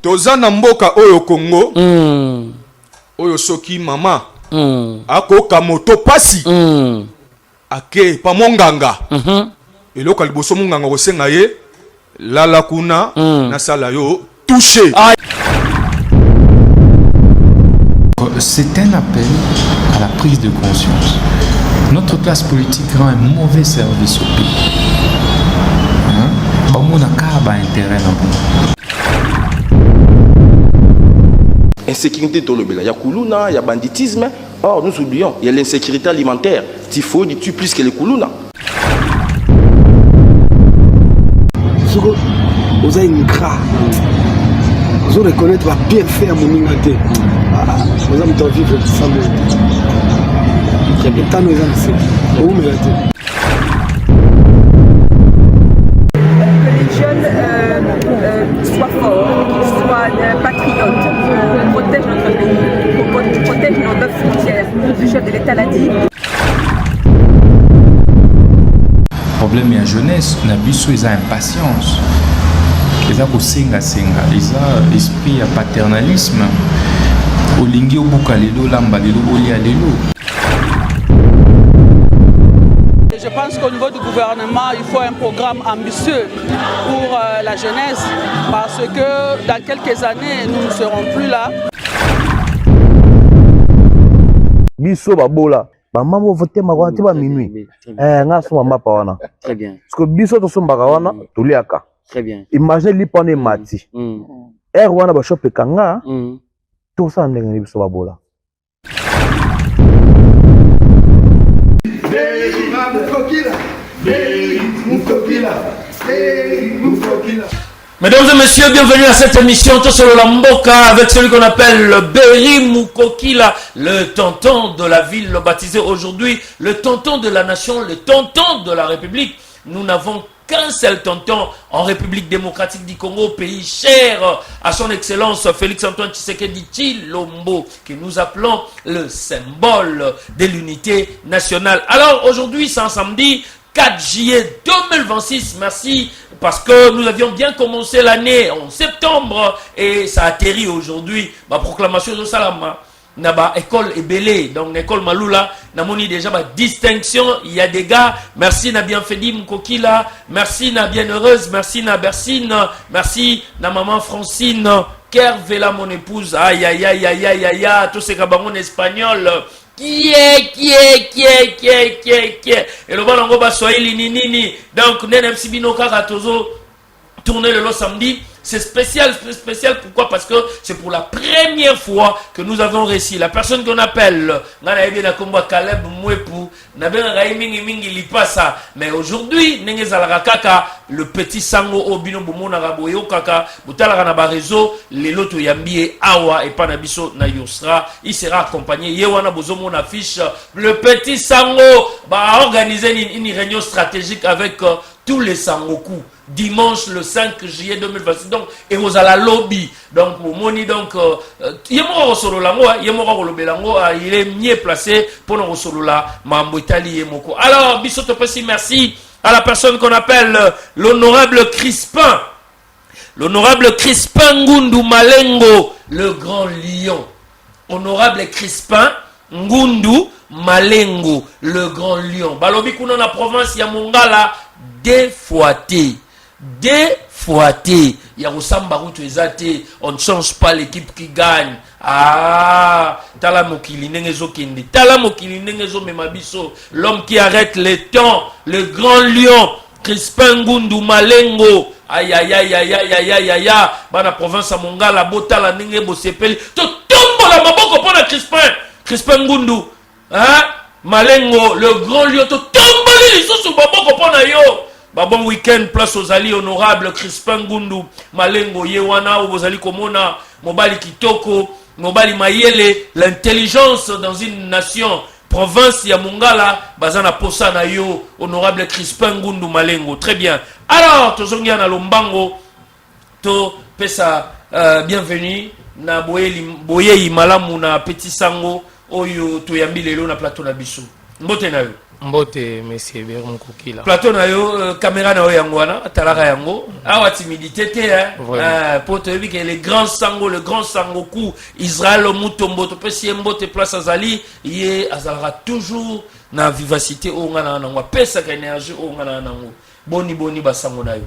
Toza na mboka oyo Congo. Oyo soki mama. Akoka moto pasi. Ake pa monganga. Eloko liboso monganga kosenga ye lala kuna na sala yo touché. C'est un appel à la prise de conscience. Notre classe politique rend un mauvais service au pays. On a intérêt. Insécurité il y a Koulouna, il y a banditisme. Or, nous oublions, il y a l'insécurité alimentaire. Typhoïde tue plus que les Koulouna. Vous avez une crainte. Vous reconnaître la pire faire mon minate. Vous avez envie de ça. Très bien. Tant nous avons que les jeunes soient forts, qu'ils soient patriotes, protègent notre pays, protègent nos 9 frontières. Le chef de l'État l'a dit. Le problème est la jeunesse, on a besoin d'impatience. Ils ont senga, ils ont esprit de paternalisme. Olingi obukalelo lambalelo olialelo. Je pense qu'au niveau du gouvernement, il faut un programme ambitieux pour la jeunesse parce que dans quelques années, nous ne serons plus là. Biso babola, maman va voter mawanti ba minuit. Nga so mama pa wana. Très bien. Parce que biso to sombaka wana toliaka. Très bien. Imagine lipone mati. Wana ba shope kanga. Tout ça ndenge biso babola. Mesdames et messieurs, bienvenue à cette émission Tout sur la Mboka avec celui qu'on appelle le Béri Moukokila, le tonton de la ville baptisé aujourd'hui, le tonton de la nation, le tonton de la République. Nous n'avons qu'un seul tonton en République démocratique du Congo, pays cher à son excellence Félix-Antoine Tshisekedi Tshilombo, que nous appelons le symbole de l'unité nationale. Alors aujourd'hui, c'est un samedi 4 juillet 2026, merci, parce que nous avions bien commencé l'année en septembre et ça atterrit aujourd'hui. Ma proclamation de Salama. Naba école Ebélé, donc école Maloula, namoni déjà ma distinction, il y a des gars, merci na bienfedi Mkokila, merci na bienheureuse, merci na Bersine, merci na maman Francine, Kervela mon épouse, aïe aïe aïe aïe aïe aïe aïe, tous ces cabarons espagnols, qui est, et le ballon goba soyeli nini, donc nenem sibino karatozo, tourner le samedi. C'est spécial, pourquoi? Parce que c'est pour la première fois que nous avons réussi. La personne qu'on appelle, Caleb Mwepu, mais aujourd'hui, le petit sango obino bomona raboyo kaka, butala na réseau, les loto yambi awa et panabiso na yosra, il sera accompagné. Yewana bozomo na fiche, le petit sango va organiser une réunion stratégique avec tous les sangoku. Dimanche le 5 juillet 2026 donc et vous à la lobby donc moni donc il est mieux placé pour nous solola mambo Italie moko. Alors bisoto pesi, merci à la personne qu'on appelle l'honorable Crispin Ngundu Malengo, le grand lion. Honorable Crispin Ngundu Malengo, le grand lion. Balobi kuna na province ya Mongala défoité. Yarosamba Ruto Ezate, on ne change pas l'équipe qui gagne. Ah, Tala Mokili Nengezo Kende, Tala Mokili Nengezo Memabiso, l'homme qui arrête les temps, le grand lion, Crispin Ngundu Malengo. Aïe aïe aïe aïe aïe aïe aïe aïe, bana province à Mongala, Botala Nenge Bosepeli, to tombo la maboko pour la Crispin Ngundu, hein, Malengo, le grand lion, to tombo les sous baboko pour na yo. Bon week-end, place aux alliés honorables, Crispin Ngundu, Malengo, Yewana, Obozali Komona, Mobali Kitoko, Mobali Mayele, l'intelligence dans une nation, province Yamungala, Bazana Posana Yo, honorable Crispin Ngundu Malengo. Très bien. Alors, Tozongiana Lombango, To Pesa, bienvenue, na Boye Malamu, na Petit Sango, Oyo, Toyambi Lelo, na plateau na Bissou. Mbote na yo. Mbote monsieur Berim Kokila. Plateau na yo caméra na yo yangwana talaka yango awa timidité te hein pour te dire que le grand sangoku Israël Mutombo to pesi mbote place azali ye azalaka toujours na vivacité o ngana nango pesa ka énergie o ngana nango boni basango na yo.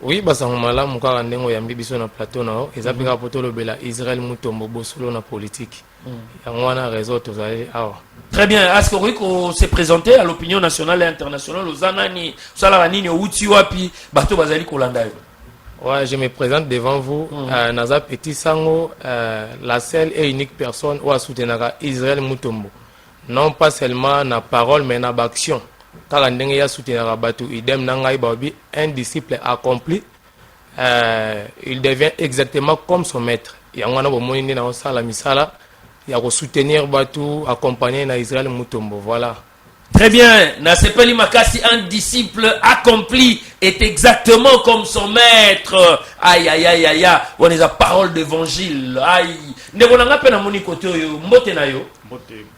Oui, basango malamu kaka ndengo yambi biso na plateau na yo ezapika poto lobela Israël Mutombo bosolo na politique. Yangwana réseau tozali awa. Très bien. Est-ce qu'on s'est présenté à l'opinion nationale et internationale aux Anani, Salaranini, Outiwapi, Bato Bazali Kolanda? Ouais, je me présente devant vous, Naza Petit Sango, la seule et unique personne où a soutenu Israël Mutombo. Non pas seulement na parole, mais na action. Car l'ending ya soutenu Bato idem nangai babi, un disciple accompli, il devient exactement comme son maître. Yangwana bomoni na osala misala. Il y a soutenir Batou, accompagner na Israël Mutombo, voilà. Très bien, Nasepeli Makasi, un disciple accompli, est exactement comme son maître. Aïe, aïe, aïe, aïe, aïe, on est à parole d'évangile. Aïe, ndeko nanga pe na moni koto yo, mbote na yo.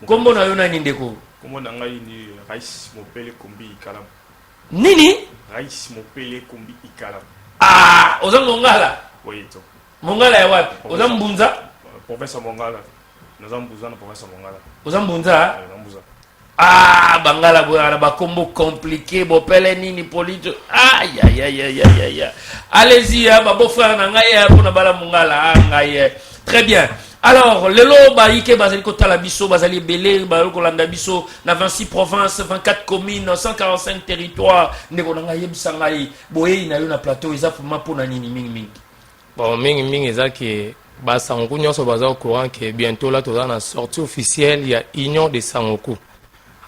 Kombo na yo na ndeko. Kombo na ngai ni Rais Mopele Kombi Ikalam. Nini? Rais Mopele Kombi Ikalam. Ah, ozango ngala. Oui, to. Mongala ya wapi? Ozambunza? Professeur Mongala. Nazambuza na professeur Mongala. Ozambunza? Nazambuza. Ah, Bangala Boyana, combo compliqué, Bopele Nini Polito. Aïe, aïe, aïe, aïe, aïe, aïe. Allez-y, ma beau-frère Nangaye, pour Nabala Mongala. Très bien. Alors, le lot, Baïke, Bazali Kotala Bisso, Bazali Belé, Kolanda Bisso, na 26 provinces, 24 communes, 145 territoires, Negonangaye, Bisangaye, Boye, na yon plateau, ils ont pour Nanini, Ming. Bon, Ming, Ezaki. Sangoku nyonso baza au courant que bientôt là toza na sortie officielle il y a Union de Sangoku.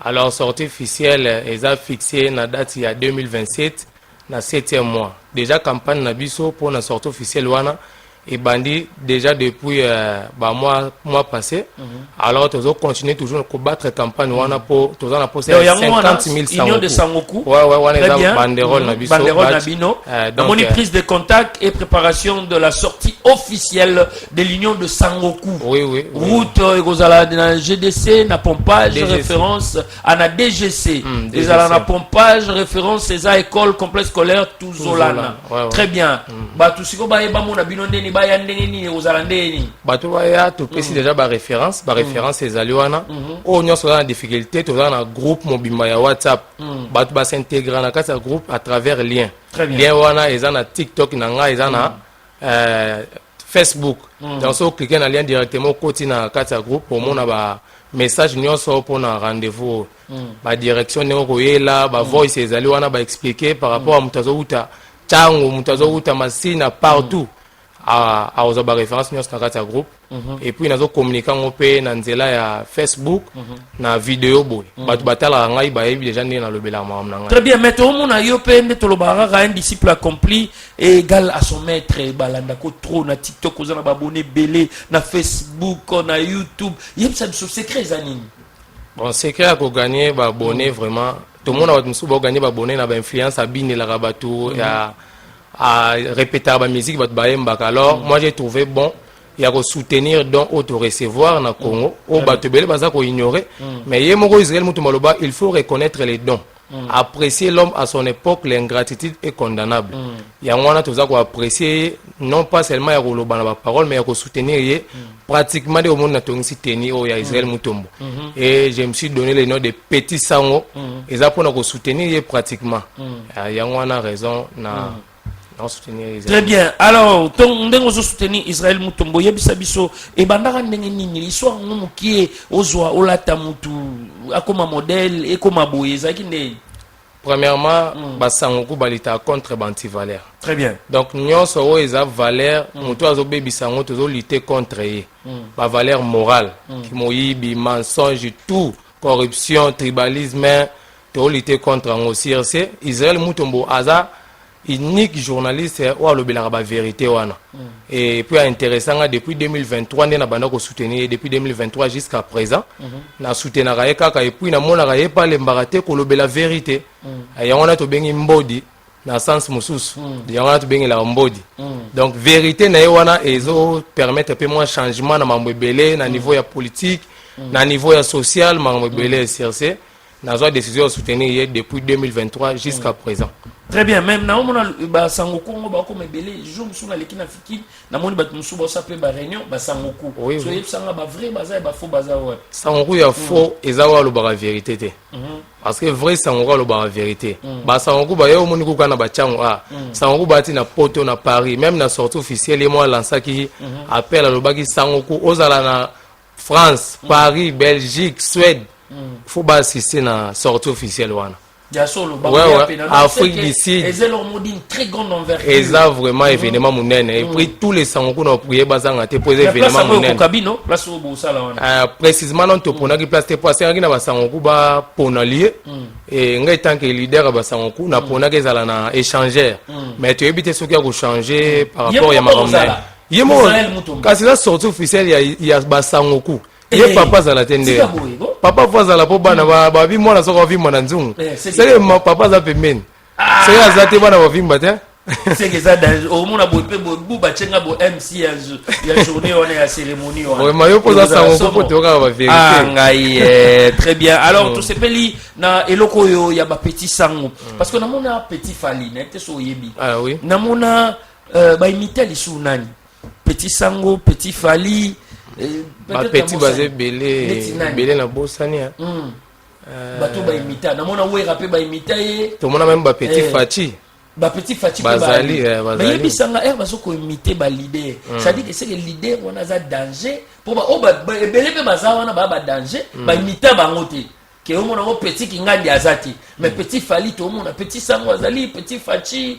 Alors sortie officielle est fixée na date il y a 2027 na 7e mois. Déjà campagne na biso pour na sortie officielle wana et bandi déjà depuis mois passé. Alors tozo continuer toujours à combattre campagne wana pour toza na poser 50 000 Sangoku. Union de Sangoku. Ouais wana eza banderole na biso. Banderole na bino. Donc prise de contact et préparation de la sortie officielle de l'Union de Sangoku. Oui. Route Egozala na GDC na pompage DGC. Référence à la DGC. Ezala na pompage référence c'est à école complexe scolaire Tuzolana. Très bien. Ba tusiko ba eba mona bino ndeni ba ya ndenge ni ozala ndeni. Ba to ya to précise déjà ba référence c'est Zaliwana. O nyonso na difficulté to na groupe mobimba ya WhatsApp. Ba to ba s'intégrer na kasa groupe à travers lien. Lien wana ezana TikTok na nga ezana Facebook. Donc si vous cliquez dans le lien directement au côté na kata groupe pour mon ba message nyonso pour na rendez-vous. Ba direction néo là, ba voice ezali wana ba expliquer par rapport à mutazo uta chango mutazo uta masina partout. À aux références nyonso na kata groupe. Et puis nazo communiquer ngopé na nzela ya Facebook na vidéo boy. Batu batala ngai ba yebi déjà ndé na lobela ma nanga. Très bien, mais tout le monde a yo pe ndé tolobara un disciple accompli et égal à son maître balanda ko trop na TikTok ozana ba abonné belé na Facebook na YouTube. Yeb ça biso secret zanini. Bon, secret à gagner ba abonné vraiment. Tout le monde a musu ba gagner ba abonné na ba influence à bine la rabato à répéter ba musique ba bayemba. Alors moi j'ai trouvé bon il y a soutenir donc auto-recevoir na Congo au batebele baza ko ignorer mais yemoko Israël mutumaloba il faut reconnaître les dons apprécier l'homme à son époque l'ingratitude est condamnable yangwana toza ko apprécier non pas seulement ya koloba na ba parole mais ya ko soutenir ye pratiquement de au monde na tongisi teni o ya Israël Mutombo et je me suis donné le nom de Petit Sango et ça pour na ko soutenir ye pratiquement yangwana raison na Très bien. Alors, on a soutenu Israël Mutombo, yebisa biso et bandara ndenge nini l'histoire ngomu qui est ozwa olata mutu akoma modèle et comme boyeza kinde. Premièrement, basangoku balita contre banti-valeur. Très bien. Donc nyonso o eza valeur mutu azo bebisango tozo lutter contre ye. Ba valeur morale qui moyibi mensonge tout, corruption, tribalisme, to lutter contre ngo CRC Israël Mutombo aza unique journaliste ou à l'obéla la vérité wana et puis intéressant depuis 2023 on a banda ko soutenir depuis 2023 jusqu'à présent na soutenir kaka et puis na mona ka pas le mbaraté ko l'obéla vérité ya on a to bengi mbodi na sens mususu ya on a to bengi la mbodi donc vérité na wana ezo permettre peu moins changement na mambo belé na niveau ya politique na niveau ya social mambo belé CRC Nazwa décision de soutenir depuis 2023 jusqu'à présent. Très bien, même na omona ba sangoku ngo ba ko mebele jour musu na lekina fiki na moni ba musu ba sape ba réunion ba sangoku so yeb sanga ba vrai baza ba faux baza wa sangoku ya faux ezawa lo ba vérité te parce que vrai sangoku lo ba vérité ba sangoku ba yo moni ko kana ba chango sangoku ba ti na poto na Paris même na sortie officielle moi lansaki appel à lo ba ki sangoku ozala na France Paris Belgique Suède faut ba assister na sortie officielle wana. Afrique d'ici. Et leur une très grande envergure. Et ça vraiment événement monene. Et puis tous les sangoku na prier bazanga te poser événement monene. Précisément non to pona ki place te passer na ba sangoku ba ponalier et ngai tant que leader ba sangoku na pona ke zala na échangeur. Mais tu éviter ce qui a changé par rapport à Maramna. Yemo kasi la sortie officielle ya ba sangoku. Ye papa zala tende. Papa voza po bana ba vi mwana soko vi mwana nzungu. C'est ma papa za pembeni. C'est azate bana ba vimba te. C'est que ça dans au mona bope bo ba chenga bo MC ya journée on est à cérémonie on. Ouais mayo poza sango ko to ka ba vérité. Ah ngai très bien. Alors tout ce peli na eloko yo ya ba petit sango parce que na mona petit fali na te so yebi. Ah oui. Na mona ba imiter li sou nani. Petit sango, petit fali petit basé belé na bosani bato ba imita na mona we rapé ba imita ye to mona même ba petit fachi bazali mais yebi sanga baso ko imiter ba leader ça dit que c'est que leader on a za danger pour ba belé pe baza wana ba danger ba imita bango te ke o mona petit kingandi azati mais petit fali to mona petit sango azali petit fachi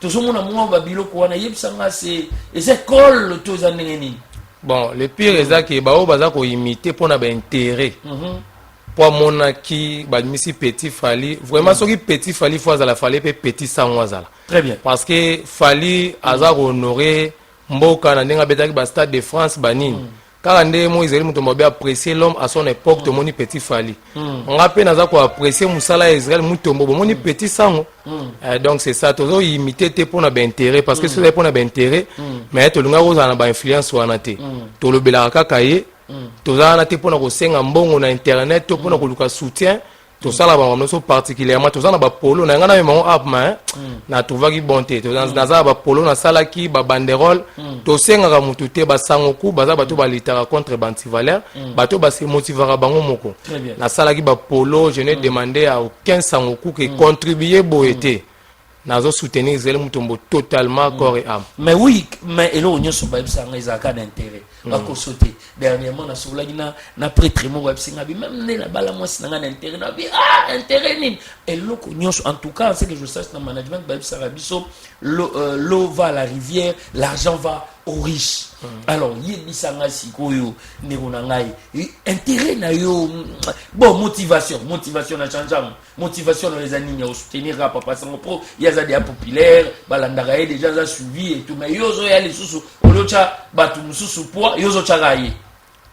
to so mona mo ba biloko wana yebi sanga c'est école to za nini. Bon, le pire est que bao baza ko imiter pour na ba intérêt. Pour mona ki ba misi petit fali, vraiment ce qui petit fali faut azala fali pe petit sango azala. Très bien. Parce que fali aza honorer mboka na ndenga betaki ba Stade de France banini. Car ndé mo Israël muto mobé apprécier l'homme à son époque to moni petit fali. On rappelle naza ko apprécier musala Israël muto mbo moni petit sango. Donc c'est ça to imiter te pour na ba intérêt parce que c'est pour na ba intérêt mais to lunga ko na ba influence wana te. To lobela kaka ye to za na te pour na ko senga mbongo na internet to pour na ko luka soutien to sala ba moso particulièrement to za na ba polo na ngana me app ma na trouva ki bonté to na za ba polo na sala ki ba banderole to senga ka mutu te ba sangoku baza bato ba litara contre bantivaleur bato ba se motivera bango moko na sala ki ba polo je n'ai demandé à aucun sangoku que contribuer boete nazo soutenir Israël mutombo totalement corps et âme. Mais oui, mais elo onyo so ba bisanga ezaka d'intérêt ba ko sauter dernièrement na soulagi na prêtre mo web singa bi même ne la bala mo sinanga d'intérêt na bi intérêt ni elo ko nyonso en tout cas c'est que je sache dans management ba bisanga biso l'eau va à la rivière, l'argent va aux riches. Alors yebisanga sikoyo ndeko na ngai intérêt na yo bon motivation na changeant motivation dans les années à soutenir papa sango pro yaza des populaire balandaka ye déjà za suivi et tout mais yozo ya les sous olocha batu mususu poa yozo chagaye.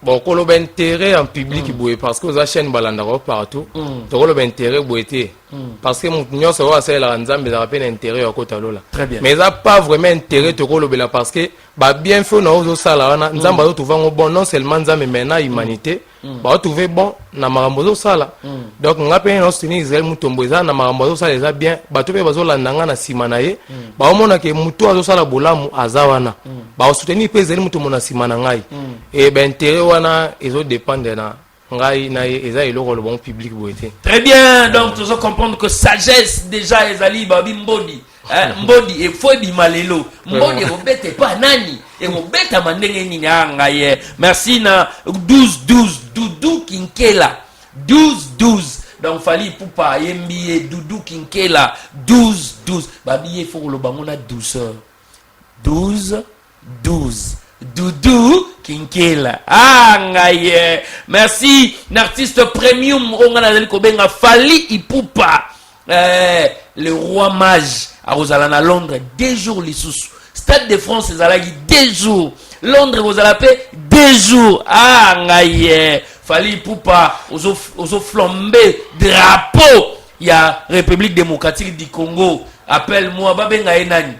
Bon, quand on a intérêt en public, parce que vous avez chaîne balandaro partout, donc on a intérêt boité. Parce que mon union se voit c'est la ranzam, mais ça a peine intérêt à côté de là. Très bien. Mais ça pas vraiment intérêt de le parce que bah bien fait nous aux salariés, nous avons trouvé un bon non seulement nous avons maintenant humanité, bah trouver bon na marambozo sala. Donc on a payé nos tenir Israël mutomboza na marambozo sala les a bien, bah tout le bazo landanga na simanaye, bah au moins que muto azo sala bolamu azawana, bah soutenir pe Israël mutomona simanangai. Et ben intérêt wana ezo dépendre na ngai na eza eloko le bon public boité. Très bien, donc tu dois comprendre que sagesse déjà ezali babi mbodi. Mbodi e foi bimalelo. Mbodi robete pas nani et robeta mandenge nini ngai. Merci na 12 Doudou Kinkela. 12 donc fali poupa yembi Doudou Kinkela 12 babi faut le bango na douceur. 12 Doudou Kinkela. Ngai. Merci. L'artiste premium Ongana Kobenga Fali Ipupa. Le roi mage à Rosalana Londres 2 jours les sous. Stade de France ezalaki 2 jours. Londres vous allez 2 jours. Ngai. Fali Ipupa ozo flambé drapeau. Il y a République démocratique du Congo. Appelle-moi babenga enani.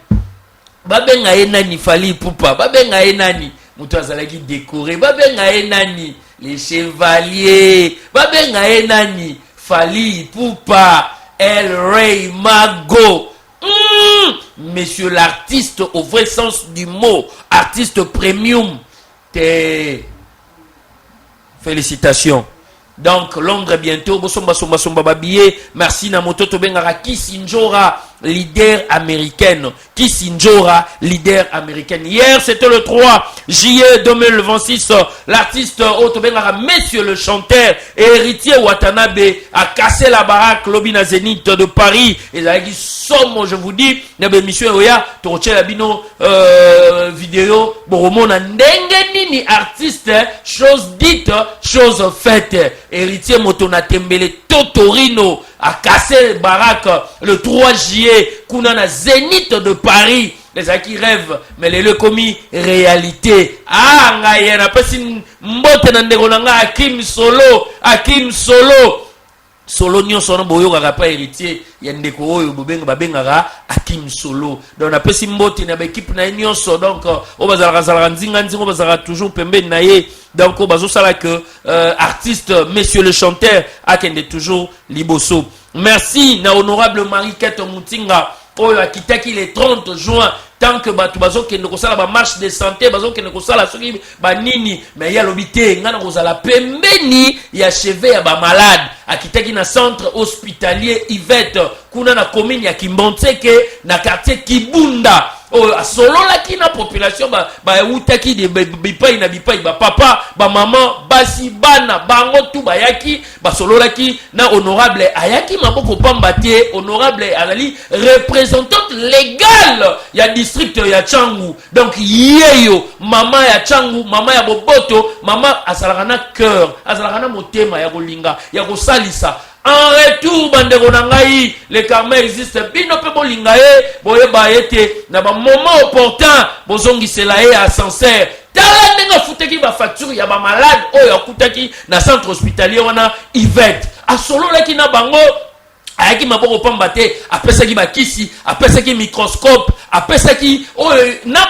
Babenga enani Fali Ipupa. Babenga enani. Muto azalaki décoré. Babenga enani les chevaliers. Babenga enani Fali Poupa, El Rey Mago. Monsieur l'artiste au vrai sens du mot, artiste premium. Félicitations. Donc Londres bientôt. Bosomba babiye. Merci Namoto Tobengara Kisinjora, leader américaine. Kisinjora, leader américaine. Hier c'était le 3 juillet 2026. L'artiste Otobengara, Monsieur le chanteur et héritier Watanabe a cassé la baraque Lobina Zénith de Paris. Et là il somme, je vous dis, Nabe Monsieur Oya, Toroche Labino vidéo, Boromona Ndenge ni artiste, chose dite, chose faite. Héritier Motona Tembele Totorino a cassé baraque le 3 juillet, Kunana Zénith de Paris. Les gens qui rêvent, mais les commis réalité. Ah, ngaye na pesi mbote na ndeko nanga Hakim Solo. Solo nyonso na boyo kaka pa héritier ya ndeko oyo babengaka Hakim Solo. Donc na pesi mbote na équipe na nyonso, donc o bazala nzinga bazala toujours pembeni na ye. Donc bazo sala que artiste Monsieur le chanteur akende toujours liboso. Merci na honorable Marie-Kate Moutinga oyo akitaki le 30 juin. Tant que batu bazo kende kosala ba marche de santé, bazo kende kosala soki ba nini, mais ya lobité ngana kozala pembeni ya chevet ya ba malade akitaki na centre hospitalier Yvette kuna na commune ya Kimbontseke na quartier Kibunda. Asololaki na population ba utaki de bipai na bipai ba papa ba maman basi bana bango tu bayaki ba sololaki na honorable ayaki maboko pamba te. Honorable azali représentante légale ya district ya Tchangu. Donc yeyo mama ya Tchangu, mama ya Boboto, mama asalaka na cœur, asalaka na motema ya kolinga ya kosalisa. En retour, bandeko na ngai, le karma existe. Bino pe bolinga e, boye ba ete na ba moment opportun, bozongi sela e ascenseur. Tala ndenga futeki ba facture ya ba malade oyo akutaki na centre hospitalier wana Yvette. Asololaki na bango ayaki maboko pamba te, apesaki bakisi, apesaki microscope, apesaki na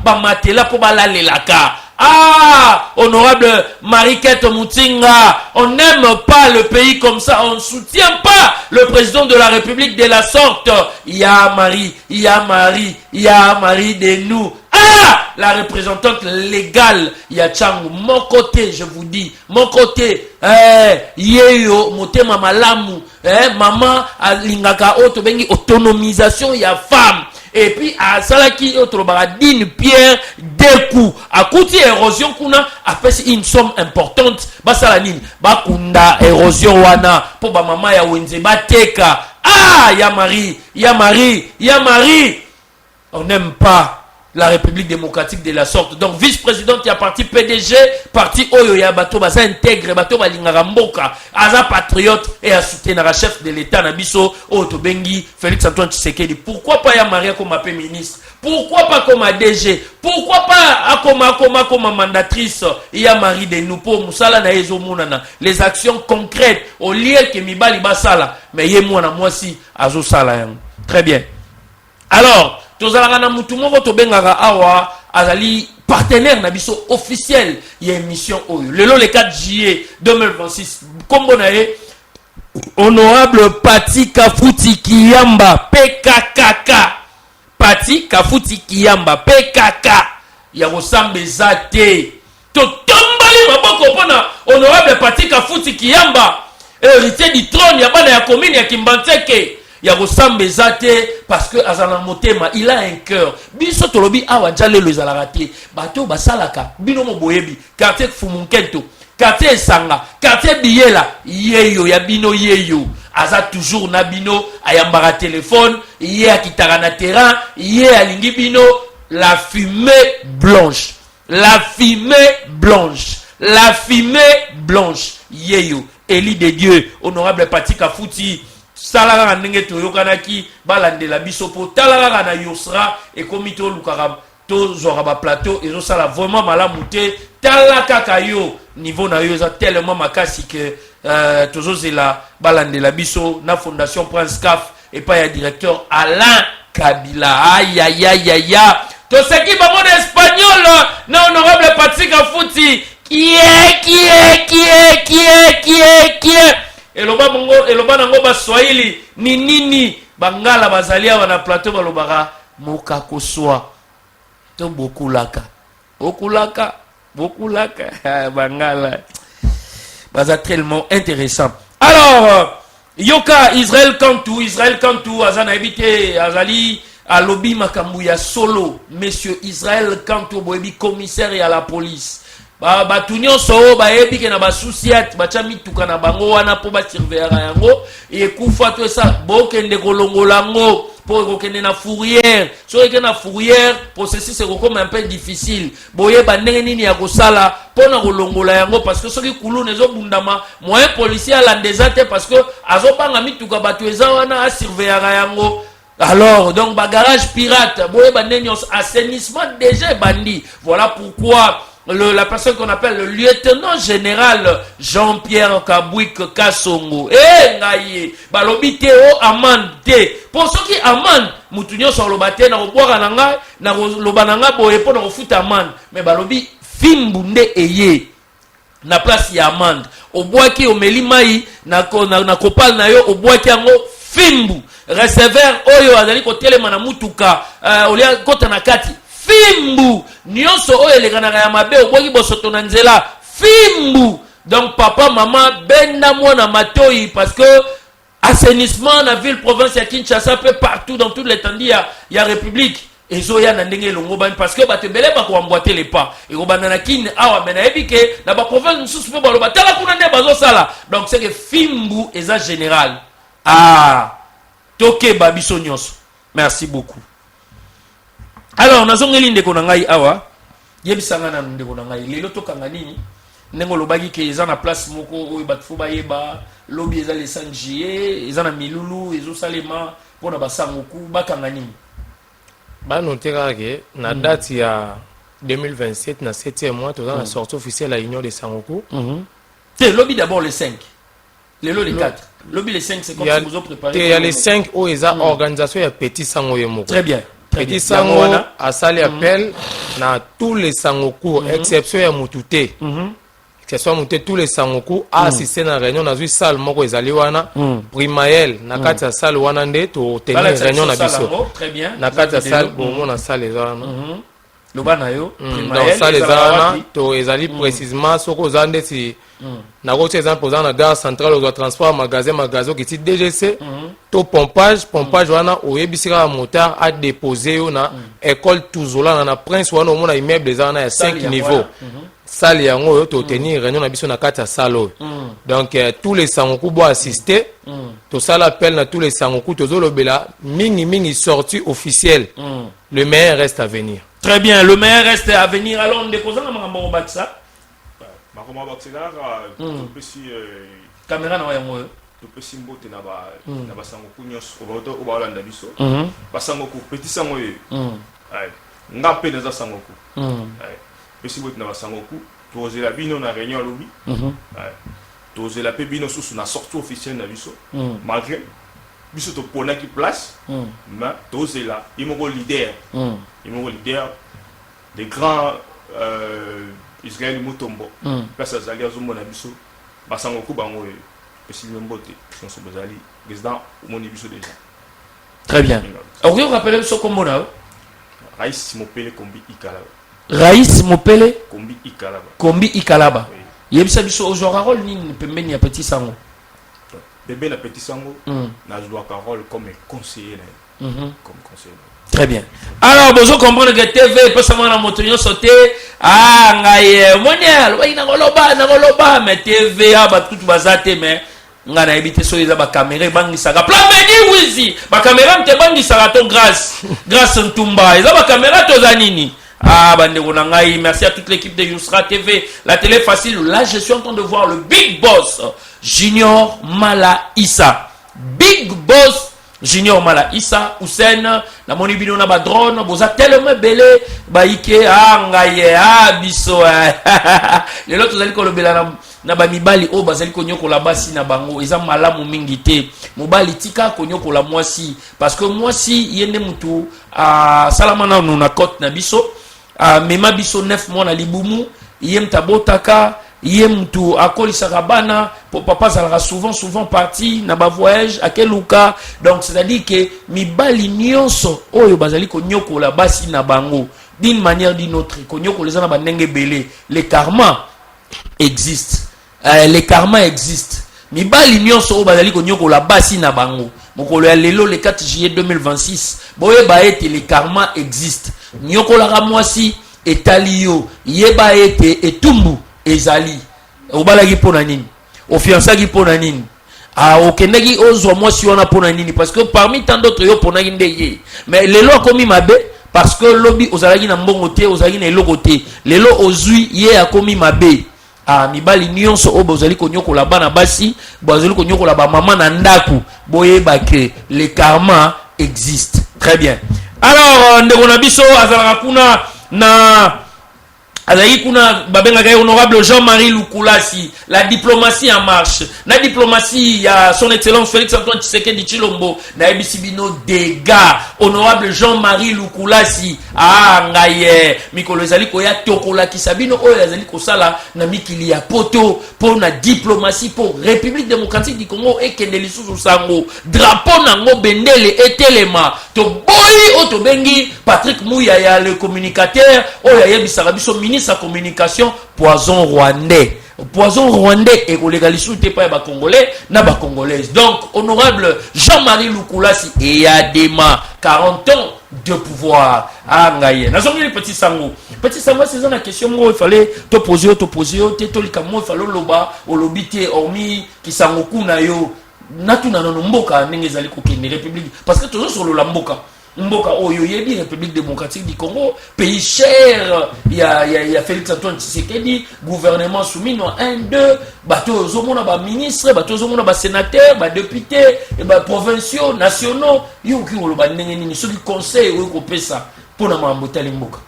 ba matela po balalelaka. Ah, honorable Marie-Kate Moutinga, on n'aime pas le pays comme ça, on ne soutient pas le président de la République de la sorte. Il y a Marie de nous. Ah, la représentante légale, il y a Tchangu. Mon côté, je vous dis, mon côté, yeyo, motema malamu, maman, lingaka otobengi autonomisation, il y a femme. Et puis à Salaki Otrobaradine Pierre Dekou à côté érosion kuna après une somme importante basalanine bakunda érosion wana pour ba maman ya wenze bateka. Ah ya Marie on n'aime pas la République démocratique de la sorte. Donc vice-présidente il y a parti PDG, parti Oyo ya bato basa intègre bato balingaka mboka, aza patriote et a soutenu la chef de l'État Nabiso Otobengi Félix Antoine Tshisekedi. Pourquoi pas ya Maria comme ministre? Pourquoi pas comme DG? Pourquoi pas comme mandatrice? Il y a Marie de nous pour Moussala na ezo munana les actions concrètes au lieu que Mibali basala mais yé moi na moi si azo sala yang. Très bien. Alors tozalaka na mutu moko tobengaka awa azali partenaire na biso officiel ya émission oyo lelo le 4 juillet 2026 kombo na ye honorable Pati Kafuti Kiyamba PKKK. Pati Kafuti Kiyamba PKK ya kosambeza te totombali maboko pona honorable Pati Kafuti Kiyamba héritier du trône ya bana ya commune ya Kimbantseke ya kosambeza te parce que azana motema il a un cœur biso tolobi awa njale le zalarate bato basalaka bino mo boyebi quartier Fumunkento quartier Esanga quartier Biyela yeyo ya bino yeyo aza toujours na bino ayambara téléphone ye akitaka na terrain ye alingi bino la fumée blanche yeyo Eli de Dieu honorable Pati Kafuti salaka ndenge toyokanaki balandela biso po talaka na yosra et komito lukara to zora ba plateau et sala vraiment malamu te talaka kayo niveau na yo tellement makasi que tozozela balandela biso na fondation Prince Caf et pas ya directeur Alain Kabila. Aïe to seki ba mon espagnol na honorable Pati Kafuti Qui est eloba nango ba Swahili ni nini bangala bazalia wana plateau balobaka mokako swa to bokulaka bangala baza tellement intéressant. Alors Yoka Israël Kantou azana habité azali à lobby makambuya solo monsieur Israël Kantou boebi commissaire à la police batu nyonso bayebi ke na basusiat bachami tuka na bango wana po basurveiller yango ekufa to esa bokende kolongola ngo po kokende na fourrière so eke na fourrière processus ekokoma un peu difficile boyeba ndenge nini ya kosala po na kolongola yango parce que soki kuluna ezobundama moyen policier alandeza te parce que azobanga mituka batu eza wana asurveiller yango. Alors donc garage pirate boyeba ndenge assainissement déjà bandi. Voilà pourquoi la personne qu'on appelle le lieutenant général Jean-Pierre Kabouik Kassongo ngaye balobi te o amande te pour ceux qui amende mutunyo sur le baté na boire nanga na lobananga boye po na futa amende mais balobi fimbunde eye na place ya amende au bois qui au melimai na kopal na yo au bois qui ango fimbu receveur oyo azali ko telema na mutuka olia kota na kati fimbu nyonso oyo elekanaka ya mabe oboki bosoto na nzela fimbu. Donc papa maman benda mwana matoi parce que assainissement na ville province ya Kinshasa peu partout dans toute l'étendue ya république ezoya na ndenge longo bani parce que batebele bako emboîter les pas et robana na kin awa mena ebike na ba province mususu pe baloba tala kuna nde bazo sala. Donc c'est que fimbu eza général toke babiso nyonso. Merci beaucoup. Alors nazongeli ndeko na ngai awa yebisanga na ndeko na ngai lelo tokanga nini ndenge lobaki ke eza na place moko oyo batfu bayeba lobi eza le 5 juillet eza na milulu ezo salema pona basangoku bakanga nini ba notera ke na date ya 2027 na 7e mois toza na sortie officielle à l'Union des Sangoku. C'est lobby d'abord le 5 lelo le 4 lobby le 5 c'est comme si vous avez préparé il y a les 5 o eza organisation ya petit sango yemoko. Très bien. Petit sango a sali appel na tous les sangoku exception ya mutute exception mutute tous les sangoku a assisté na réunion na zui salle moko ezali wana primael na kati ya salle wana nde to tenir réunion na biso na kati ya salle bongo na salle ezana lobana yo donc salle ezana to ezali précisément soko zande si na route exemple posant na gare centrale au transport magasin qui ti DGC to pompage wana oyebisika moteur a déposé na école Tuzola na prince wana au mona immeuble ezana ya 5 niveaux salle yango yo to tenir réunion na biso na kati ya salle. Donc tous les sangoku bo assister to sala appel na tous les sangoku to zolobela mingi sortie officielle. Le meilleur reste à venir. Très bien, le meilleur reste à venir. Alors on dépose un makambo baksa makoma baksa caméra na yango topesi mbote na basangoku nyonso oba olanda biso basangoku petit sango oyo nga mpe naza sangoku pesi mbote na basangoku tozela bino na réunion lobi tozela mpe bino susu na sortie officielle na biso malgré biso toponaki place mais tozela imoko leader des grands Israël Mutombo place azali azomona biso basangoku bango pesi mbote sonso bazali président omoni biso déjà. Très bien. Alors vous rappelez ce combo là Raïs Mopele Kombi Ikalaba. Raïs Mopele Kombi Ikalaba. Yebisa biso aujourd'hui rôle ni pembeni ya petit sango. Bébé na petit sango na jouer rôle comme conseiller comme conseiller. Très bien. Alors vous comprenez que TV peut seulement na motonyo sauter ngaye monial wa ina ngoloba mais TV ba tout bazate mais ngana ebité so eza ba caméra bangisaka plan meni wizi ba caméra mte bangisaka to grâce ntumba eza ba caméra to zanini bandeko na ngai. Merci à toute l'équipe de Yousra TV, la télé facile. Là je suis en train de voir le big boss Junior Mala Issa. Big boss Junior Mala Issa Hussein na moni bino na ba drone boza tellement belé ba ike ngaye biso le lot tozali ko lobela na ba mibali o bazali ko nyokola basi na bango eza malamu mingi te mobali tika ko nyokola mwasi parce que mwasi yende mutu salama na côte na biso mema biso 9 mois na libumu yem tabotaka yem tu akoli sakabana pour papa ça souvent parti na ba voyage à keluka. Donc c'est-à-dire que mibali nyonso oyo bazali ko nyokola basi na bango d'une manière d'une autre ko nyokola za na banenge belé. Les karma existent. Les karma existent. Mibali nyonso oyo bazali ko nyokola basi na bango. Mokolo ya lelo le 4 juillet 2026 boyeba ete les karma existent. Nyokola ka mwasi etalio yeba ete etumbu ezali obalaki pona nini ofiansaki pona nini okendaki ozwa mwasi wana pona nini parce que parmi tant d'autres yo ponaki ndeye mais lelo akomi mabe parce que lobi ozalaki na mbongo te ozalaki na eloko te lelo ozwi ye akomi mabe. Mibali nyonso oyo bozali konyokola bana basi bozali konyokola ba mama na ndaku boyeba que le karma existe. Très bien. Alors ndeko na biso azalaka kuna na azali kuna babengaka honorable Jean-Marie Lukulasi, la diplomatie en marche. La diplomatie ya son excellence Félix Antoine Tshisekedi Tshilombo na ebisibino dégâts. Honorable Jean-Marie Lukulasi ngaye mikolo ezali koya tokola kisabino oyo ezali kosala na mikili ya poto pour na diplomatie pour République démocratique du Congo ekende lisusu sango drapeau nango bendele etelema to boyi oto bengi Patrick Mouyaya le communicateur oyo yebisaka biso sa communication poison rwandais. Poison rwandais et légalisé pas ba congolais na ba congolaise. Donc honorable Jean-Marie Lukulasi et Adema 40 ans de pouvoir ngaye. Na zongi petit sango. Petit sango c'est ça la question moi il fallait te poser te likamo il fallait loba olobité hormis ki sango kuna yo natuna no mboka ndenge zali ko kende république parce que toujours sur le mboka Mboka oyo yebi République démocratique du Congo, pays cher, il y a Félix Antoine Tshisekedi, gouvernement soumis non 1 2 bateau zomona ba ministre, bateau zomona ba sénateur, ba député et ba provinciaux, nationaux, yo ki oloba ndenge nini ceux qui conseil ou ko pesa pour na mambotali mboka.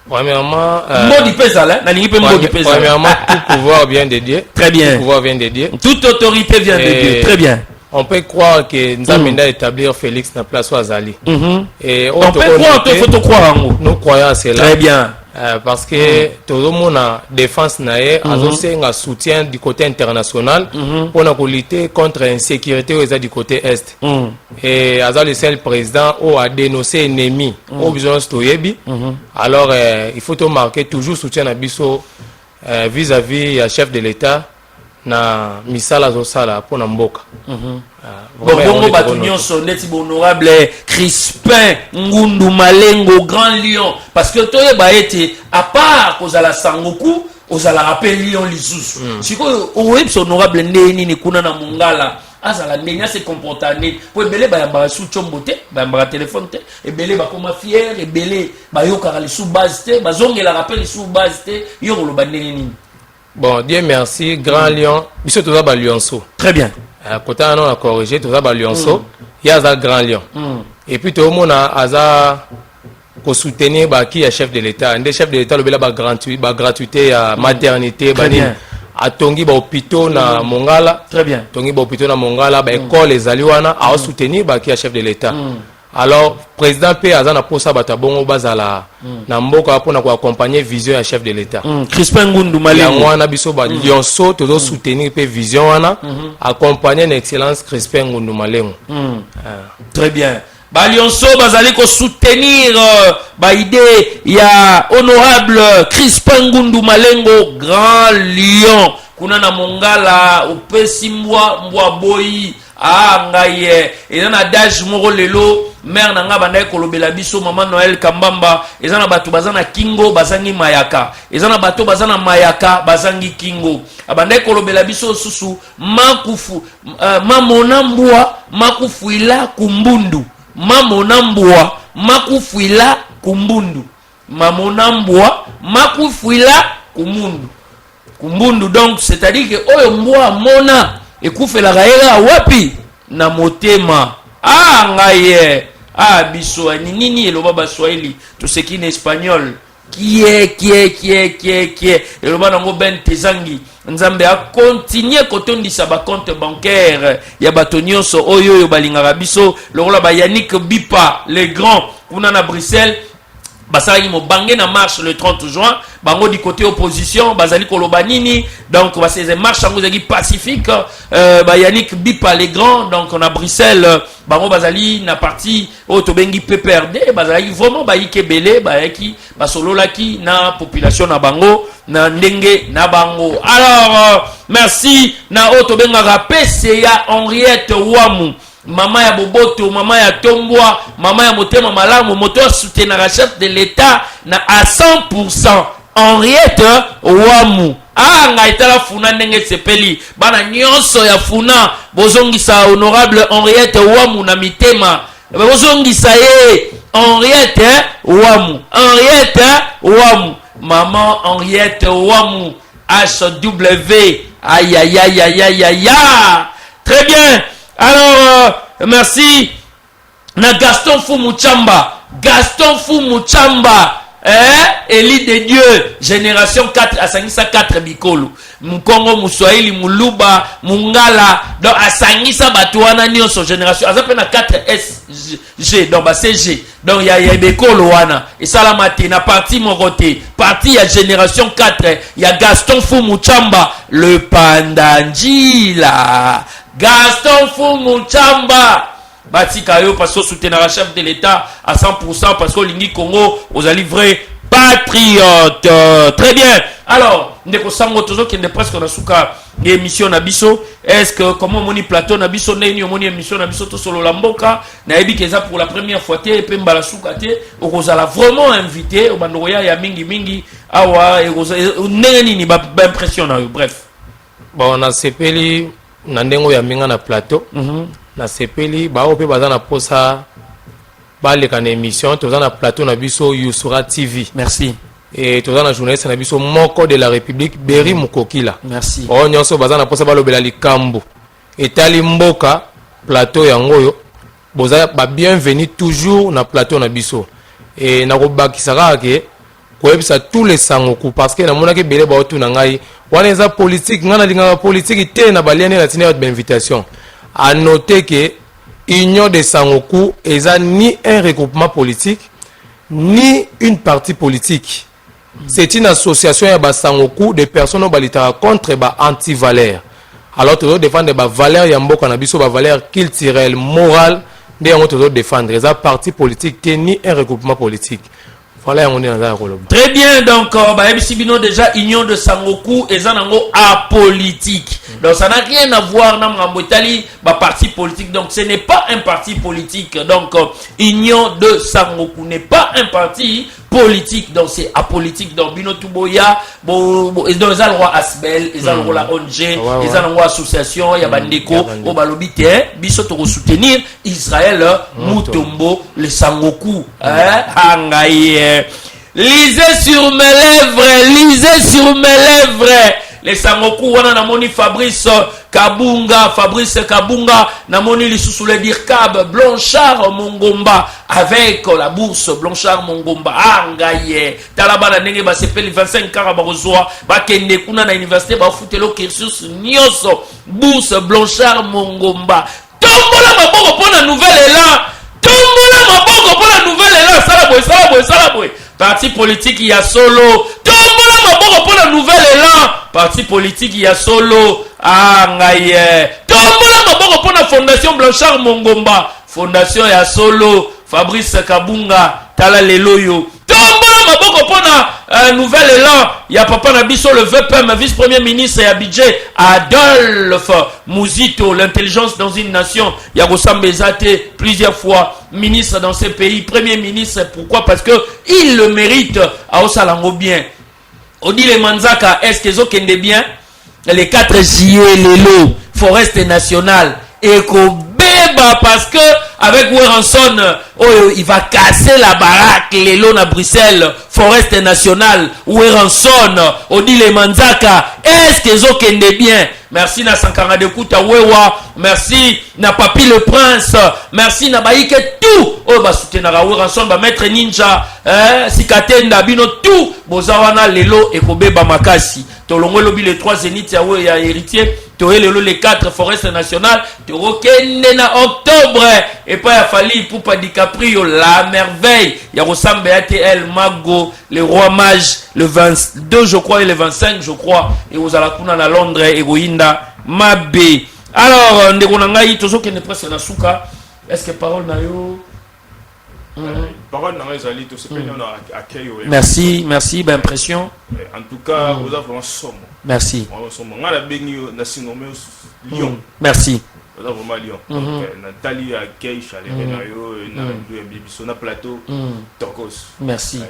Premièrement, premièrement, tout pouvoir vient de Dieu. Très bien. Tout pouvoir vient de Dieu. Toute autorité vient de Dieu. Très bien. On peut croire que nous avons établir Félix na place où Azali. Et on peut croire, il faut te croire. Nous croyons à cela. Très bien. Parce que tout le monde a défense naé, a aussi un soutien du côté international pour lutter contre l'insécurité du côté est. Et Azali c'est le président où a dénoncé ennemi au besoin de alors il faut te marquer toujours soutien à Bisso vis-à-vis du chef de l'État. Na misala zosala pour na mboka. Bongo batu nyonso neti honorable Crispin Ngundu Malengo Grand Lion parce que toyeba ete à part kozala sangoku ozala rappel Lion lisusu. Siko oyebi honorable ndeni ni kuna na mongala azala ndenya se comportane po ebele ba yamba su chombo te ba yamba téléphone te ebele ba koma fier ebele ba yokara li sous base te bazongela rappel sous base te yoko lo bandeni nini. Bon, Dieu merci, Grand Lion, bisous tout ça Lyonceau. Très bien. Côté on a corrigé tout ça Lyonceau, il y a un Grand Lion. Et puis tout le monde a pour soutenir qui est chef de l'État. Un des chefs de l'État le bela gratuité à maternité, à Tongi ba hôpital na Mongala. Très bien. Tongi ba hôpital na Mongala, ba école les aliwana à soutenir qui est chef de l'État. Alors président P azana posa batabongo bazala na mboka pona ko accompagner vision ya chef de l'État. Crispin Ngundu Malengo wana biso ba Lyonceau tozo soutenir pe vision wana accompagner l'excellence Crispin Ngundu Malengo. Très bien. Ba Lyonceau bazali ko soutenir ba idée ya honorable Crispin Ngundu Malengo Grand Lion kuna na Mongala opesi mbwa boyi ngaye ezana dash moko lelo mère nanga bandai kolobela biso maman Noël Kambamba ezana bato bazana kingo bazangi mayaka ezana bato bazana mayaka bazangi kingo abandai kolobela biso susu makufu mamona mbwa makufuila kumbundu mamona mbwa makufuila kumbundu mamona mbwa makufuila kumbundu donc c'est-à-dire que oyo mbwa mona ekufela gaela wapi na motema ngaye biso nini eloba ba Swahili to ce qui est espagnol qui est eloba nango ben tezangi nzambe a continuer kotondisa ba compte bancaire ya bato nyonso oyo balingaka biso lokola ba Yannick Bipa les grands kuna na Bruxelles Basali mo bangé na marche le 30 juin, bango du côté opposition, Bazali Kolobanini, donc c'est marche en pacifique, Yannick Bipa les grands, donc on a Bruxelles, bango Bazali na parti Otobengi PPRD, Bazali vraiment Baïke Belé, Baïki, Basololaki na population na bango, na ndenge na bango. Alors merci na Otobenga PCA Henriette Ouamou. Maman ya Boboto, maman ya Tombwa, maman ya Motema Malamu, moteur soutien la chef de l'État na à 100%. Henriette Ouamou. Ah, ngaitala funa ndenge sepeli. Bana nyonso ya funa bozongisa honorable Henriette Ouamou na mitema. Bozongisa ye Henriette Ouamou. Henriette Ouamou. Maman Henriette Ouamou. HW. Aïe aïe aïe aïe aïe aïe. Très bien. Alors, merci. Na Gaston Fumuchamba. Gaston Fumuchamba. Élie de Dieu. Génération 4. Asangisa 4 bikolo. Mukongo, Muswahili, Muluba, Mungala. Donc, Asangisa Batuana Nyoso. Génération. Asapena 4SG. Donc, CG. Donc, il y a bikolo wana. Et ça la matin. Na parti Moroté. Parti à génération 4. Il y a Gaston Fumuchamba. Le Pandangila. Gaston Fumuchamba. Batika yo parce que soutenir la chef de l'État à 100% parce que l'Ingi Congo aux livré patriote. Très bien. Alors, ndeko sango tozo qui est presque na suka émission na biso. Est-ce que comment moni plateau na biso neni moni émission na biso to solo la mboka na ebi keza pour la première fois te pe mbala suka te okozala vraiment invité au bandoya ya mingi awa neni ni ba impression na yo. Bref. Bon, on a sepeli na ndengo ya minga na plateau. Na sepeli ba ope baza na posa ba le kan émission toza na plateau na biso Youssoura TV. Merci. Et toza na journaliste na biso moko de la République Beri Mukokila. Merci. O nyonso baza na posa ba lobela likambo. Etali mboka plateau yango yo boza ba bienvenue toujours na plateau na biso. Et na ko bakisaka ke ko ebisa tous les sangoku parce que na mona ke belé ba otu na ngai wana eza politique ngana linga politique te na baliane na tina de invitation. À noter que Union de Sangoku est ni un regroupement politique, ni une partie politique. C'est une association à Sangoku de personnes qui sont contre les anti-valeurs. Alors, tu dois défendre les valeurs, yambo cannabis, les valeurs culturelles, morales, tu dois défendre. Les partis politiques, ni un regroupement politique. Voilà, on est dans un rôle. Très bien, donc, Sibino déjà, Union de Sangoku et Zanango apolitique. Donc, ça n'a rien à voir avec le parti politique. Donc, ce n'est pas un parti politique. Donc, Union de Sangoku n'est pas un parti politique. Donc, c'est apolitique. Donc, Bino Tuboya, ils ont le roi Asbel, ils ont le roi ONG, ils ont le roi association, il y a Bandeko, au Balobite, Biso pour soutenir Israël, Mutombo, le Sangoku. Hangaye. Lisez sur mes lèvres. Les Sangoku wana namoni Fabrice Kabunga namoni lisusu le Dirkab Blanchard Mongomba avec la bourse Blanchard Mongomba angaye talabana ndenge ba sepeli 25 kara ba rozwa ba kende kuna na université ba futelo cursus nyoso bourse Blanchard Mongomba tombola maboko pona nouvelle élan sala boy parti politique il y a solo tombola maboko pona nouvelle élan parti politique il y a solo ngaye tombola maboko pona fondation Blanchard Mongomba fondation ya solo Fabrice Kabunga tala leloyo tombola maboko pona nouvel élan ya papa Nabiso le VPM vice-premier ministre ya budget Adolphe Mouzito l'intelligence dans une nation ya Gosambezate plusieurs fois ministre dans ce pays premier ministre pourquoi parce que il le mérite à Osalango bien Odile Manzaka est-ce qu'ils ont kende bien les 4 juillet lelo forest nationale Beba parce que avec Weranson il va casser la baraque lelo na Bruxelles forest nationale Weranson Odile Manzaka est-ce qu'ils ont kende bien merci na Sankara de Kuta Wewa merci na Papi le Prince merci na Baïke tout ba soutenara Weranson ba maître ninja Sikatenda bino tout bozawana lelo ekobeba makasi tolongo lobi les 3 zéniths ya héritier Toré les 4 forêts nationales, Torokende na octobre, et pas à Fali pour pas DiCaprio, la merveille, il y a ressemble à TL Mago, le roi mage, le 22 je crois et le 25 je crois, et aux Alakuna à Londres, et Goinda, Mabé. Alors, Ndegonangaï, toujours qu'il ne presse na souka, est-ce que parole na yo? Merci, merci, ben impression. En tout cas, vous avez vraiment somme. Merci. Lyon. Merci. Vous avez vraiment Lyon. Nathalie accueille Chalerenayo, na plateau, Tokos. Merci.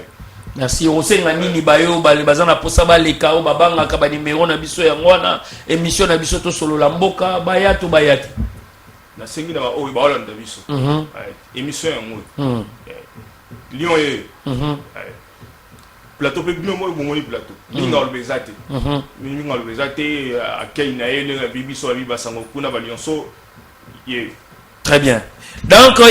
Merci. Osenga nini bayo bazana posa baleka o babanga ka ba numéro na biso ya ngwana émission na biso to solo la mboka bayatu bayatu. Na sengi na o ba Hollande biso. Émission ya ngwe. Lyon ye. Plateau pe bino mo mo plateau. Ninga olbezate. Ninga olbezate accueil na ele na bibiso biba sango kuna ba Lyonso. Ye. Très bien. Donc,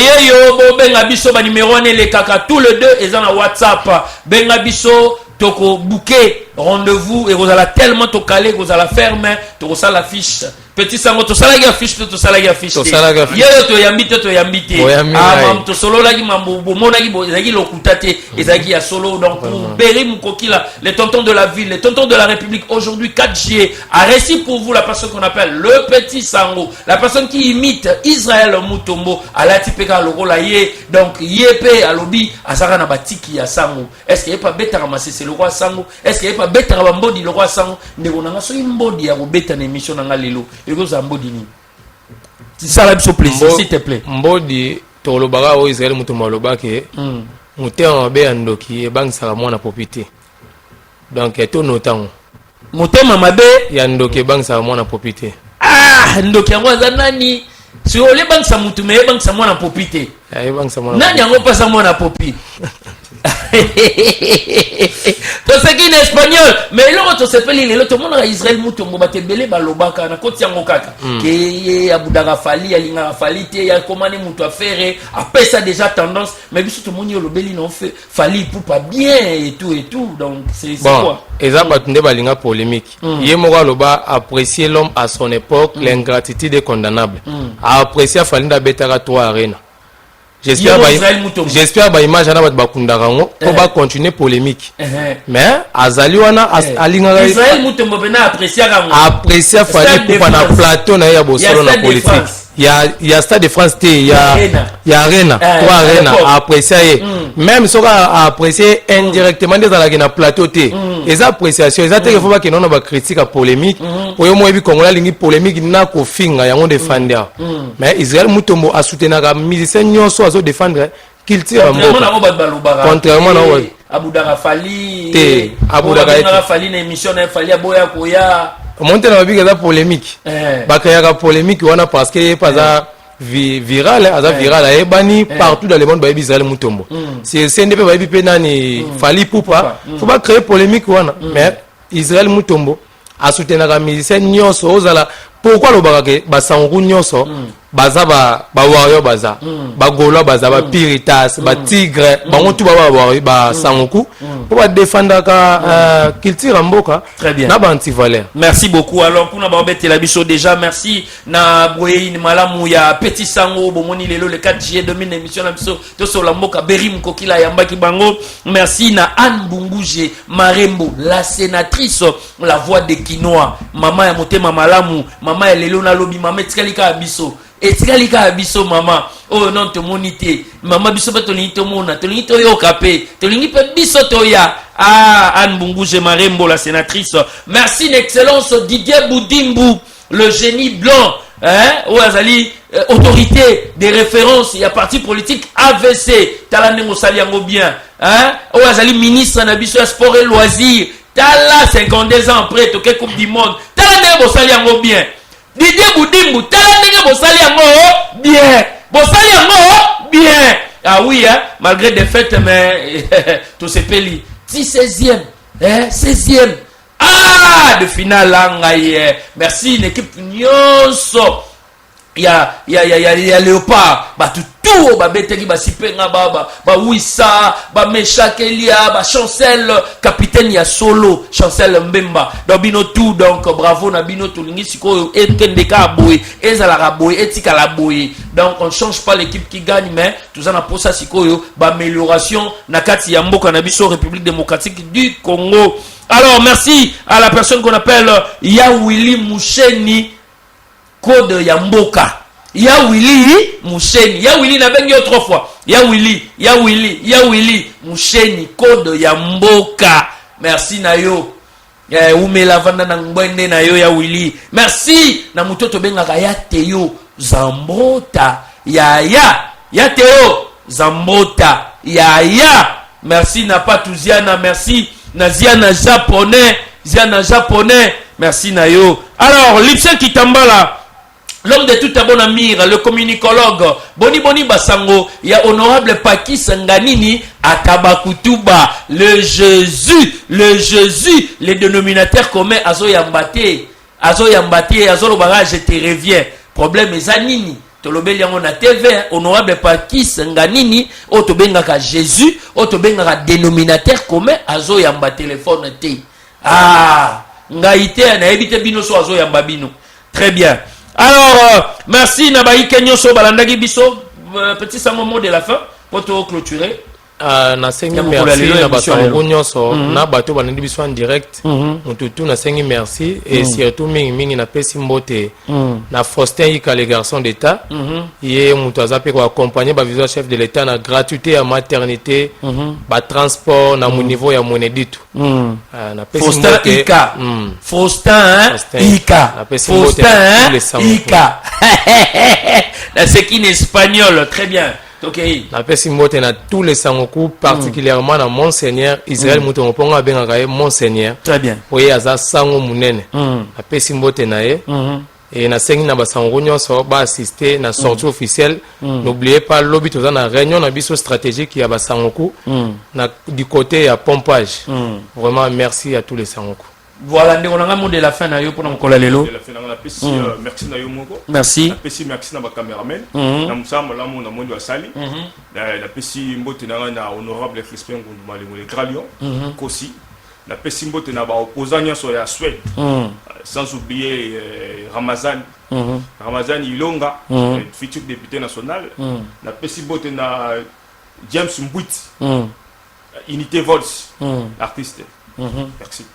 benga biso ba numéro ne le kaka tous les deux et dans WhatsApp. Benga biso toko bouquet rendez-vous et vous allez tellement to caler vous allez faire mais to ça la fiche. Petit sango to sala ga fiche to sala ga fiche. Yo to yambite ah mam to solo la gi mambo bomona gi ezaki lokutate ezaki ya solo donc Berim Kokila les tontons de la ville, les tontons de la République aujourd'hui 4 juillet a réussi pour vous la personne qu'on appelle le petit sango, la personne qui imite Israël Mutombo à la tipeka logo la ye donc yepe alobi azaka na batiki ya sango. Est-ce qu'il y a pas beta ramasser c'est le roi sango? Est-ce qu'il y a pas beta rabambodi le roi sango? Ndeko nanga so imbodi ya ko beta na émission nanga lelo. Ça la plaisir, s'il te plaît. Mbodi tolobaka o Israël Mutombo lobake mutema mabe andoki ebangisaka mwana popite donc to notango mutema mabe ya ndoki ebangisaka mwana popite ndoki yango aza nani si ole bangisa mutu me ebangisa mwana popite ebangisa mwana nani yango pasa mwana popi to seki en espagnol mais loko to sepeli lelo to mona Israël Mutombo batebele balobaka na koti yango kaka ke abudaka fali alinga fali te ya komane mutu affaire apesa déjà tendance mais biso to moni olobeli non fait fali pour pas bien et tout donc c'est quoi eza batunde balinga polémique ye moko aloba apprécier l'homme à son époque l'ingratitude est condamnable apprécier fali nda betaka 3 arena. J'espère ba image na bat bakunda rango pour ba continuer polémique mais azali wana alinga Israël Mutombo bena apprécier fali pour na plateau na ya bosolo na politique il y a Stade de France il y a Arena 3 Arena apprécier même si on a apprécié indirectement des ala na plateau té les appréciations les attaques faut pas que non ba critique à polémique pour yo mo ebi Congolais lingi polémique na ko finga yango défendre mais Israël Mutombo a soutenir ga musicien nyonso azo défendre qu'il tire contrairement à Abudaka Fali Abudaka Fali na émission na Fali aboya koya monter na biga za polémique bakaya polémique wana parce que pas viral aza viral ebani partout dans le monde ba Israël Mutombo c'est CNDP ba bi nani Fali Poupa faut pas créer polémique wana mais Israël Mutombo a soutenir ga musicien nyonso ozala pourquoi le bagage basangu nyonso baza ba warrior baza ba golo baza ba piritas ba tigre ba mutu ba warrior ba sangoku pour ba défendre ka culture mboka na ba anti-valeur. Merci beaucoup. Alors kuna ba bete la biso déjà merci na boye ni malamu ya petit sango bomoni lelo le 4 juillet 2000 émission na biso to so la mboka Berim Kokila yambaki bango. Merci na Anne Bunguje Marembo la sénatrice la voix de Quinoa mama ya motema malamu mama ya lelo na lobi mama tikalika biso etsikalika abiso mama oh non te monité mama biso ba tolingi to mona tolingi to yo kapé tolingi pe biso to ya Anne Bunguje Marembo la sénatrice. Merci l'excellence Didier Boudimbu le génie blanc ou azali autorité des références il y a parti politique AVC talanengo saliango bien ou azali ministre na biso sport et loisirs tala 52 ans après to ke coupe du monde talanengo saliango bien Didier Boudimbu, t'as bossali yango bien. Bossali yango bien. Ah oui, malgré des fêtes, mais tout se peli. 16e, 16e. Ah, de finale, merci l'équipe Nyonso. ya Léopard batu tout ba beteki ba sipenga ba wissa ba meshakelia ba chancel capitaine ya solo chancel Mbemba donc bino tout donc bravo na bino tolingi siko etendeka boy ezala boy etika la boy donc on change pas l'équipe qui gagne mais tout ça na posa siko ba amélioration na kati ya mboka na biso République démocratique du Congo. Alors merci à la personne qu'on appelle Yawili Moucheni code ya mboka. Ya Willy Moucheni. Ya Willy na bengi autrefois. Ya Willy Moucheni code ya mboka. Merci na yo. Umela vanda na ngwende na yo ya Willy. Merci na mutoto benga ya Teo Zambota. Ya Teo Zambota. Ya. Merci na Patuziana. Merci na Ziana japonais. Merci na yo. Alors Lipsen Kitambala. L'homme de tout bon amir, le communicologue, Boni Basango, il y a honorable Paki Sanganini, Atabakutuba, le Jésus, les dénominateurs communs, Azo Yambate, Azo Lobara, je te reviens. Problème est Zanini. Tolobeli yango na TV, honorable Paki Sanganini, Otobengaka Jésus, Otobengaka dénominateur commun, Azo Yamba téléphone te. Ngaïté, na ebite bino so Azo Yamba bino. Très bien. Alors, merci Nabaï Kenyoso Balandagi Biso. Petit mot de la fin pour te clôturer. Na sengi merci na basango nyonso na bato banandi biso en direct mututu na sengi merci et surtout mingi na pesi mbote na Faustin Ika les garçons d'état yé mutu azape ko accompagner ba vision chef de l'état na gratuité à maternité ba transport na mon niveau ya moneditu na pesi Faustin Ika Faustin Ika la sekine espagnol très bien. Okay. La pesi mbote na tous les sangoku particulièrement na Monseigneur Israël Mutongonga bengaka Monseigneur. Très bien. Oui, aza sango munene. La pesi mbote na ye. Et na sengi na basango nyonso ba assister na sortie officielle. N'oubliez pas lobby toza na réunion na biso stratégique ya basangoku na du côté ya pompage. Vraiment merci à tous les sangoku. Voilà, on a un mot de la fin pour nous coller l'eau. Merci na yo moko. Merci. Merci na ba cameraman. Na musamba la mona mondo asali. La pesi mbote na honorable Crispin Ngunduma le Gralion. Kosi. La pesi mbote na ba opposant nyoso ya Suède. Sans oublier Ramazan. Ramazan Ilonga, futur député national. La pesi mbote na James Mbouit. Unité Vols, artiste. Merci.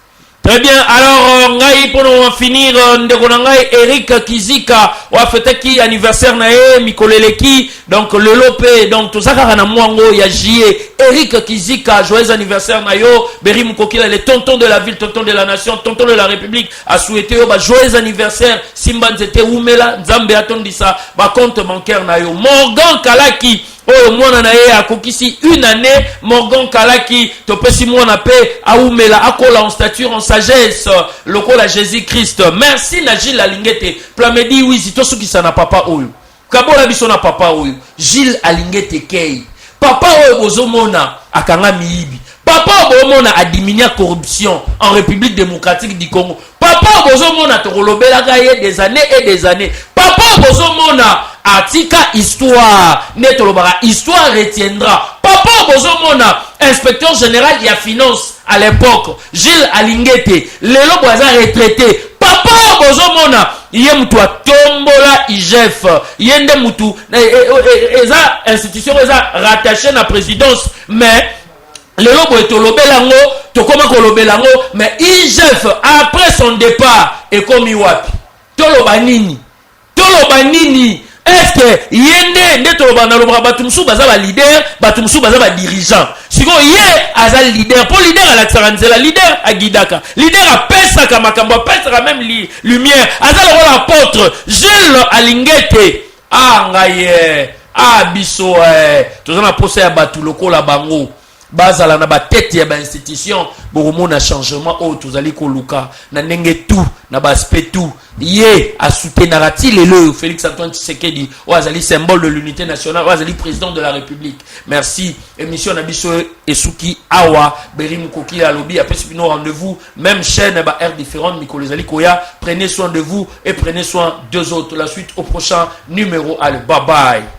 Très bien, alors ngai pour nous finir ndekonangai Eric Kizika wa fête qui anniversaire nae mikoleleki donc le lopé donc tout ça kana mwango ya JE Eric Kizika joyeux anniversaire nayo Berim Kokila le tonton de la ville, tonton de la nation, tonton de la République a souhaité joyeux anniversaire Simba Nzete Umela Nzambe atondisa ba compte bancaire nayo Morgan Kalaki oh mwana na ye akokisi une année Morgan Kalaki topesi mwana pe aumela akola en stature en sagesse lokola Jésus-Christ. Merci na Gilles Alingete Plamedi wizi tosukisa na papa oyo kabola biso na papa oyo Gilles Alingete Kei papa oyo bozomona akanga miyibi papa bozomona a diminué corruption en République démocratique du Congo papa bozomona tokolobela gaye des années et des années papa bozomona atika histoire netolobara histoire retiendra papa bozomona inspecteur général ya finance à l'époque Gilles Alingete lelo boza retraité papa bozomona ye mutu atombola IGF yende mutu eza institution eza rattaché na présidence mais lelo boye tolobelango tokoma kolobelango mais IGF après son départ ekomi wapi toloba nini est-ce que yende nde toloba na loba batumsu baza ba leader batumsu baza ba dirigeant siko ye aza leader pour leader à la nzela leader a guidaka leader a pesaka makambo a pesaka même lumière aza le apôtre Gilles Alingete ngaye biso tozana posa ya batu lokola bango bazala na ba tête ya ba institution boromona changement o tozali ko luka na ndenge tout na ba aspect tout yé a soutenir-t-il le Félix Antoine Tshisekedi o azali symbole de l'unité nationale o azali président de la République. Merci. Émission na biso esuki awa Berim Koki alobi après ce rendez-vous même chaîne ba air différente Mikolo Zali Koya, prenez soin de vous et prenez soin d'eux autres. La suite au prochain numéro. Allez, bye bye.